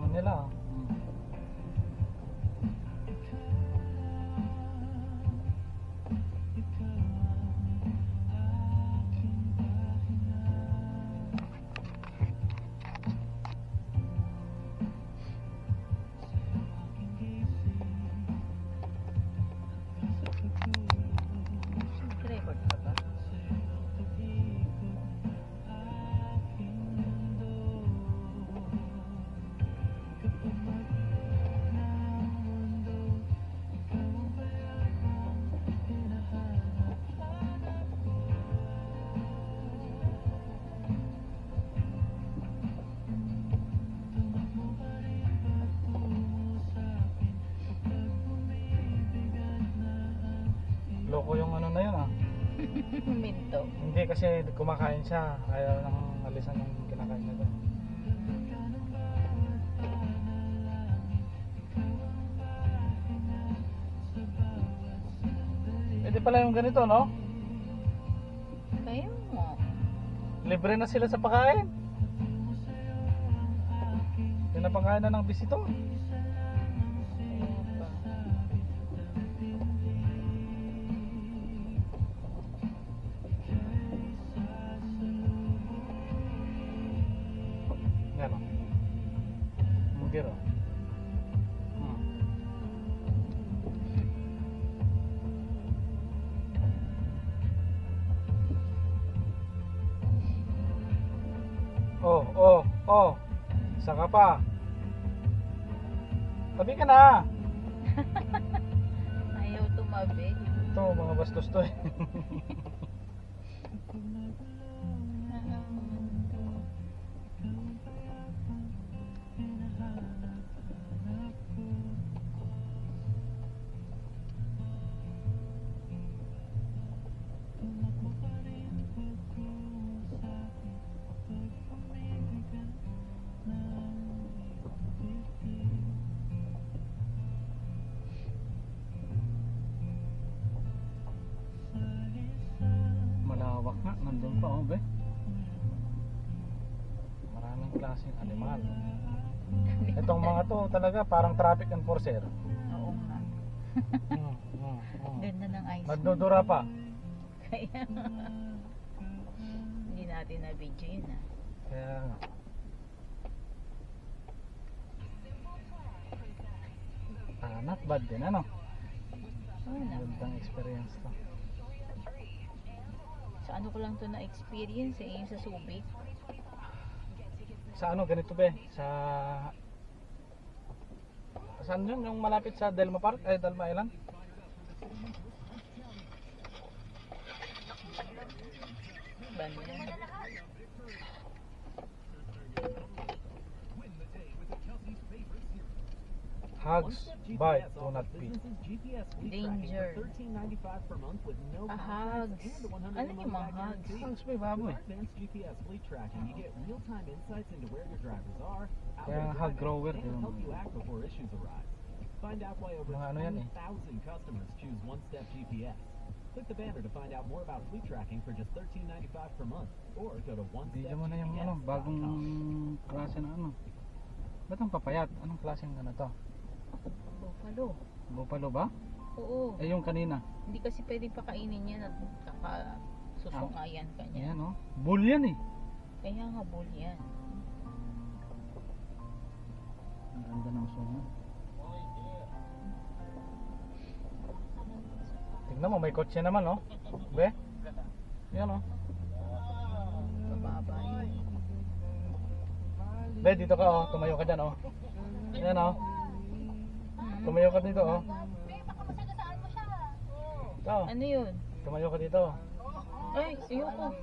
naman nila. Record pa ba? Loko yung ano na yun ah. Minto. Hindi kasi kumakain siya. Ayaw nang alisan yung kinakain na doon. Pwede pala yung ganito, no? Kaya mo. Libre na sila sa pagkain. Pinapakain na ng bisito. Kaya pa. Yan o. Mugir o. Oh. Saka pa. Tabi ka na. Ayaw tumabi. Ito, mga bastos to eh. Malawak nga, nandun pa oh, be. Maraming klaseng animal. Itong mga to talaga parang traffic enforcer. Oo nga. Ganda ng ice. Nagdudura pa. Kaya hindi natin na-video yun ah. Kaya nga. Not bad din, ano? Oo na. Gandang experience to. Sa ano ko lang to na-experience eh, yung sa Subic. Sa ano, ganito be? Saan yun? Yung malapit sa Delma Park? Ay, Delma Island? Banda. Hugs, bite, do not beat. Danger. Hugs. Ano yung mga hugs? Hugs be, baboy. Kaya ang hug grower, di ba? Mga ano yan eh. Click the banner to find out more about fleet tracking for just $13.95 per month, or go to Video mo na yung ano, bagong klase na ano. Ba't ang papayat? Anong klaseng ano to? Buffalo. Buffalo ba? Oo. Eh yung kanina. Hindi kasi pwedeng pakainin yan at susungayan ka niya. Ayan oh. Bull yan eh. Kaya nga bull yan. Ang ganda ng sunga. Tignan mo, may kotse naman oh. Be? Yan oh. Bababa yun. Be, dito ka oh. Tumayo ka dyan oh. Yan oh. Tumayo ka dito oh. Ito. Ano yun? Tumayo ka dito. Ay, ayoko.